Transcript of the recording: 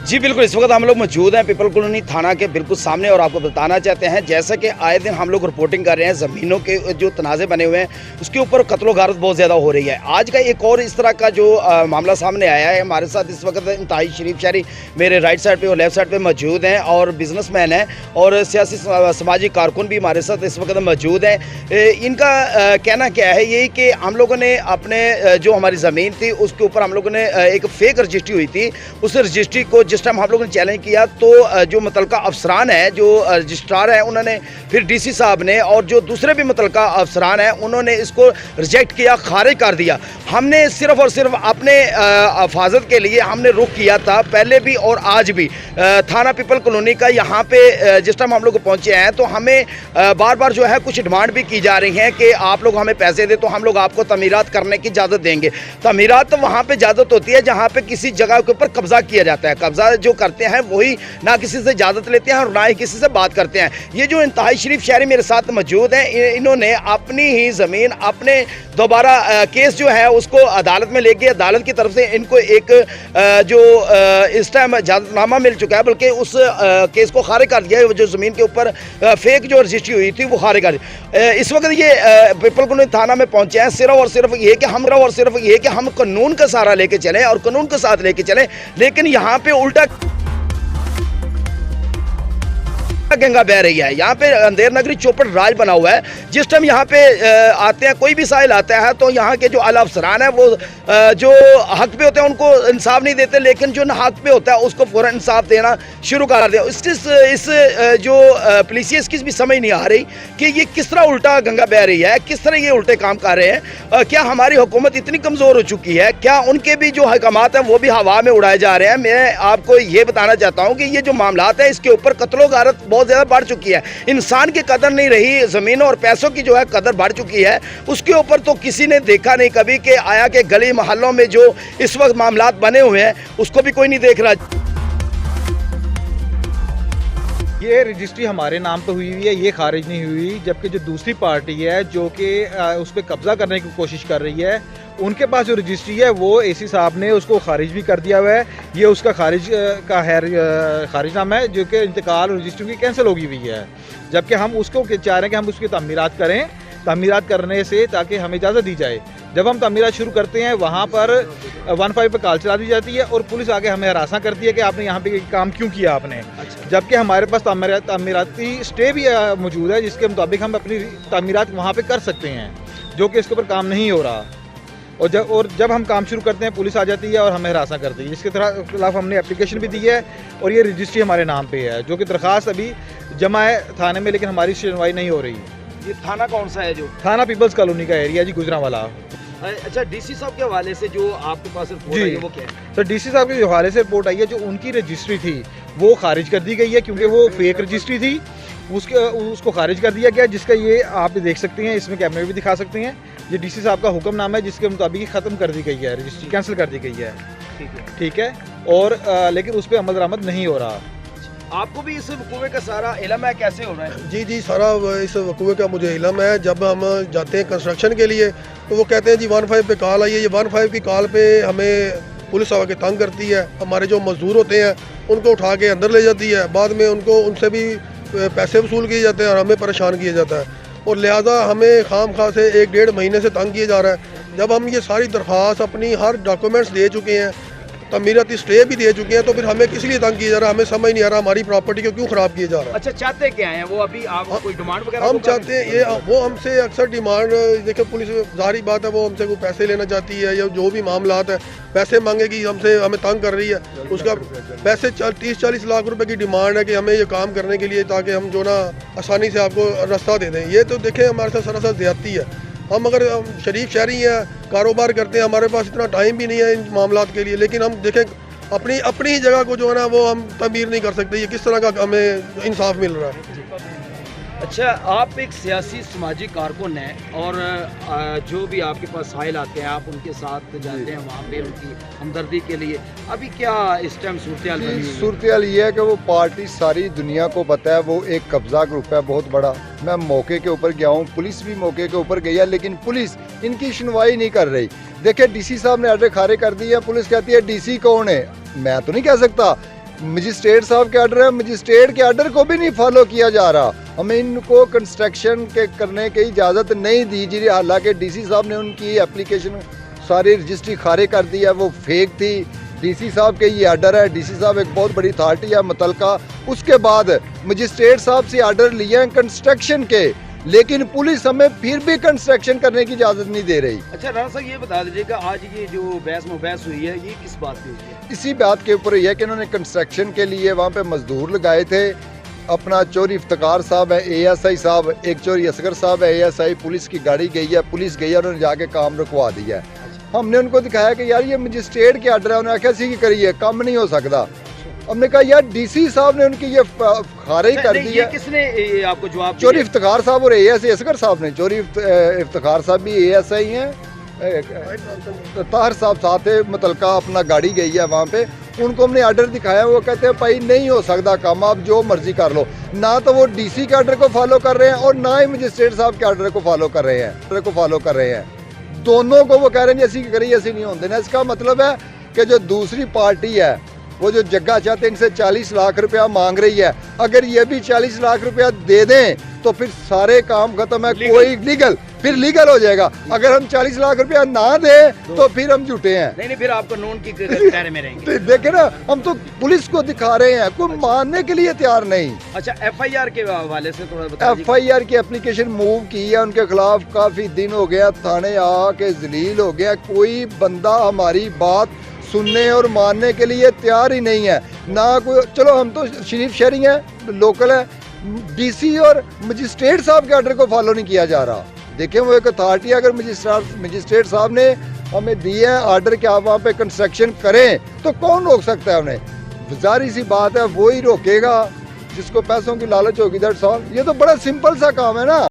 जी बिल्कुल, इस वक्त हम लोग मौजूद हैं पीपल कॉलोनी थाना के बिल्कुल सामने और आपको बताना चाहते हैं जैसा कि आए दिन हम लोग रिपोर्टिंग कर रहे हैं ज़मीनों के जो तनाज़े बने हुए हैं उसके ऊपर कत्ल गारत बहुत ज़्यादा हो रही है। आज का एक और इस तरह का जो मामला सामने आया है। हमारे साथ इस वक्त इंतहाई शरीफ शहरी मेरे राइट साइड पे और लेफ्ट साइड पे मौजूद हैं और बिजनेसमैन हैं और सियासी समाजी कारकुन भी हमारे साथ इस वक्त मौजूद हैं। इनका कहना क्या है यही कि हम लोगों ने अपने जो हमारी ज़मीन थी उसके ऊपर हम लोगों ने एक फ़ेक रजिस्ट्री हुई थी, उस रजिस्ट्री को जिस टाइम हम लोगों ने चैलेंज किया तो जो मुतलका अफसरान है, जो रजिस्ट्रार है, उन्होंने फिर डीसी साहब ने और जो दूसरे भी मुतलका अफसरान हैं उन्होंने इसको रिजेक्ट किया, खारिज कर दिया। हमने सिर्फ और सिर्फ अपने हिफाजत के लिए हमने रुख किया था पहले भी और आज भी थाना पीपल कॉलोनी का। यहाँ पे जिस टाइम हम लोग पहुँचे हैं तो हमें बार बार जो है कुछ डिमांड भी की जा रही हैं कि आप लोग हमें पैसे दे तो हम लोग आपको तमीरात करने की इजाज़त देंगे। तमीरात तो वहाँ पर इजाज़त होती है जहाँ पर किसी जगह के ऊपर कब्जा किया जाता है। कब्जा जो करते हैं वही ना किसी से इजाज़त लेते हैं और ना ही किसी से बात करते हैं। ये जो इंतहाई शरीफ शहरी मेरे साथ मौजूद हैं, इन्होंने अपनी ही ज़मीन अपने दोबारा केस जो है उसको अदालत में लेके अदालत की तरफ से इनको एक जो इस टाइम इजाज़तनामा मिल चुका है, बल्कि उस केस को खारिज कर दिया है। जो ज़मीन के ऊपर फेक जो रजिस्ट्री हुई थी वो खारिज कर दी। इस वक्त ये पीपल कॉलोनी थाना में पहुँचे हैं सिर्फ और सिर्फ ये कि हम कानून का सहारा लेके चलें और कानून के साथ लेके चलें, लेकिन यहाँ पे उल्टा गंगा बह रही है। यहाँ पे अंधेर नगरी चौपट राज बना हुआ है। जिस टाइम यहाँ पे आते हैं, कोई भी साहिल आता है तो यहाँ के जो आला अफसरान है वो जो हक पे होते हैं उनको इंसाफ नहीं देते, लेकिन जो ना हक पे होता है उसको फौरन इंसाफ देना शुरू कर दिया। इस जो पुलिस है इसकी भी समझ नहीं आ रही कि ये किस तरह उल्टा गंगा बह रही है, किस तरह ये उल्टे काम कर रहे हैं। क्या हमारी हुकूमत इतनी कमज़ोर हो चुकी है? क्या उनके भी जो अहकामात हैं वो भी हवा में उड़ाए जा रहे हैं? मैं आपको ये बताना चाहता हूँ कि ये जो मामलात है इसके ऊपर कत्लो गारत बहुत ज़्यादा बढ़ चुकी है। इंसान की कदर नहीं रही, ज़मीनों और पैसों की जो है कदर बढ़ चुकी है। उसके ऊपर तो किसी ने देखा नहीं कभी कि आया कि गली मोहल्लों में जो इस वक्त मामलात बने हुए हैं उसको भी कोई नहीं देख रहा। ये रजिस्ट्री हमारे नाम पे हुई है, ये खारिज नहीं हुई, जबकि जो दूसरी पार्टी है जो कि उस पर कब्जा करने की कोशिश कर रही है उनके पास जो रजिस्ट्री है वो एसी साहब ने उसको खारिज भी कर दिया हुआ है। ये उसका खारिज का खारिजनामा है जो कि इंतकाल रजिस्ट्री की कैंसिल होगी हुई है, जबकि हम उसको चाह रहे हैं कि हम उसकी तमीरात करें, तमीरात करने से ताकि हमें इजाज़त दी जाए। जब हम तमीरात शुरू करते हैं वहाँ पर 15 पे कॉल चला दी जाती है और पुलिस आके हमें हरासा करती है कि आपने यहाँ पे काम क्यों किया आपने। जबकि हमारे पास तमीराती स्टे भी मौजूद है जिसके मुताबिक हम अपनी तमीरात वहाँ पे कर सकते हैं, जो कि इसके ऊपर काम नहीं हो रहा। और जब हम काम शुरू करते हैं पुलिस आ जाती है और हमें हरासा करती है, जिसके खिलाफ हमने एप्लीकेशन भी दी है और ये रजिस्ट्री हमारे नाम पे है, जो कि दरख्वास्त अभी जमा है थाने में, लेकिन हमारी सुनवाई नहीं हो रही। ये थाना कौन सा है? जो थाना पीपल्स कॉलोनी का एरिया जी, गुजरांवाला। अच्छा, डीसी साहब के हवाले से जो आपके पास रिपोर्ट आई है वो क्या है? तो डीसी साहब के हवाले से रिपोर्ट आई है, जो उनकी रजिस्ट्री थी वो खारिज कर दी गई है क्योंकि वो फेक रजिस्ट्री थी, उसको खारिज कर दिया गया, जिसका ये आप देख सकते हैं, इसमें कैमरे भी दिखा सकते हैं। ये डीसी साहब का हुक्मनामा है जिसके मुताबिक ख़त्म कर दी गई है, रजिस्ट्री कैंसिल कर दी गई है। ठीक है। और लेकिन उस पर अमल दरामद नहीं हो रहा। आपको भी इस वकूवे का सारा इल्म है, कैसे हो रहा है? जी, सारा इस वकूवे का मुझे इल्म है। जब हम जाते हैं कंस्ट्रक्शन के लिए तो वो कहते हैं जी 15 पे कॉल आई है। ये 15 की कॉल पे हमें पुलिस आके तंग करती है। हमारे जो मजदूर होते हैं उनको उठा के अंदर ले जाती है, बाद में उनसे भी पैसे वसूल किए जाते हैं और हमें परेशान किया जाता है, और लिहाजा हमें खाम खा से 1-1.5 महीने से तंग किया जा रहा है। जब हम ये सारी दरख्वास्त अपनी हर डॉक्यूमेंट्स दे चुके हैं, तमीराती स्टे भी दे चुके हैं, तो फिर हमें किस लिए तंग किया जा रहा है? हमें समझ नहीं आ रहा हमारी प्रॉपर्टी को क्यों ख़राब किया जा रहा है। अच्छा, चाहते क्या हैं वो? अभी आप कोई डिमांड वगैरह हम चाहते हैं ये वो हमसे अक्सर डिमांड, देखिए पुलिस जाहिर बात है वो हमसे कोई पैसे लेना चाहती है या जो भी मामलात है पैसे मांगेगी हमसे, हमें तंग कर रही है। उसका पैसे 30-40 लाख रुपए की डिमांड है कि हमें ये काम करने के लिए, ताकि हम जो ना आसानी से आपको रास्ता दे दें। ये तो देखें हमारे साथ सरासर ज़्यादती है। हम अगर शरीफ शहरी हैं, कारोबार करते हैं, हमारे पास इतना टाइम भी नहीं है इन मामलात के लिए, लेकिन हम देखें अपनी ही जगह को जो है ना वो हम तमीर नहीं कर सकते। ये किस तरह का हमें इंसाफ मिल रहा है? अच्छा, आप एक सियासी समाजी कारकुन हैं और जो भी आपके पास साहिल आते हैं आप उनके साथ जाते हैं वहाँ पे उनकी हमदर्दी के लिए। अभी क्या इस टाइम सूरत हाल ये है कि वो पार्टी सारी दुनिया को पता है, वो एक कब्जा ग्रुप है बहुत बड़ा। मैं मौके के ऊपर गया हूँ, पुलिस भी मौके के ऊपर गई है, लेकिन पुलिस इनकी सुनवाई नहीं कर रही। देखिए डीसी साहब ने आर्डर खारे कर दिए, पुलिस कहती है डीसी कौन है? मैं तो नहीं कह सकता, मजिस्ट्रेट साहब के ऑर्डर है, मजिस्ट्रेट के ऑर्डर को भी नहीं फॉलो किया जा रहा। हमें इनको कंस्ट्रक्शन के करने की इजाज़त नहीं दी जी रही, हालांकि डीसी साहब ने उनकी एप्लीकेशन सारी रजिस्ट्री खारिज कर दी है, वो फेक थी। डीसी साहब के ये ऑर्डर है, डीसी साहब एक बहुत बड़ी अथॉरिटी है मुतलका। उसके बाद मजिस्ट्रेट साहब से ऑर्डर लिए हैं कंस्ट्रक्शन के, लेकिन पुलिस हमें फिर भी कंस्ट्रक्शन करने की इजाज़त नहीं दे रही। अच्छा राणा साहब ये बता दीजिएगा, आज ये जो बहस मुबहस हुई है ये किस बात पे हुई है? इसी बात के ऊपर यह है कि इन्होंने कंस्ट्रक्शन के लिए वहाँ पे मजदूर लगाए थे। अपना चोरी इफ्तिकार साहब है ASI साहब, एक चोरी असगर साहब है ASI, पुलिस की गाड़ी गई है, पुलिस गई है, उन्होंने जाके काम रुकवा दिया है। हमने उनको दिखाया कि यार ये मजिस्ट्रेट के ऑर्डर है, उन्होंने आख्या सी की करिए, काम नहीं हो सकता। हमने कहा यार डीसी साहब ने उनकी ये खारिज कर दी है। किसने ये आपको जवाब चोरी इफ्तिकार साहब और ASI असगर साहब ने। चोरी इफ्तिकार साहब भी ASI हैं, ताहर साहब साथ है मुतलका, अपना गाड़ी गई है वहाँ पे, उनको हमने ऑर्डर दिखाया, वो कहते हैं भाई नहीं हो सकता काम, आप जो मर्जी कर लो। ना तो वो डीसी के ऑर्डर को फॉलो कर रहे हैं और ना ही मजिस्ट्रेट साहब के ऑर्डर को फॉलो कर रहे हैं, दोनों को वो कह रहे हैं ऐसी करिए, ऐसी नहीं होते ना। इसका मतलब है कि जो दूसरी पार्टी है वो जो जगह चाहते हैं इनसे 40 लाख रुपया मांग रही है, अगर ये भी 40 लाख रुपया दे दें तो फिर सारे काम खत्म है, कोई लीगल हो जाएगा। अगर हम 40 लाख रुपया ना दें तो फिर हम झूठे हैं। नहीं फिर आप कानून की दायरे में रहेंगे। देखे ना, हम तो पुलिस को दिखा रहे हैं, कोई मानने के लिए तैयार नहीं। अच्छा FIR के हवाले से थोड़ा बताइए। FIR की एप्लीकेशन मूव की है उनके खिलाफ, काफी दिन हो गया थाने आके जलील हो गया, कोई बंदा हमारी बात सुनने और मानने के लिए तैयार ही नहीं है ना कोई। चलो हम तो शरीफ शहरी हैं, लोकल है, डीसी और मजिस्ट्रेट साहब के ऑर्डर को फॉलो नहीं किया जा रहा। देखें वो एक अथॉरिटी, अगर मजिस्ट्रेट साहब ने हमें दिए हैं ऑर्डर कि आप वहाँ पे कंस्ट्रक्शन करें तो कौन रोक सकता है उन्हें? जारी सी बात है वो ही रोकेगा जिसको पैसों की लालच होगी, दैट्स ऑल। ये तो बड़ा सिंपल सा काम है ना।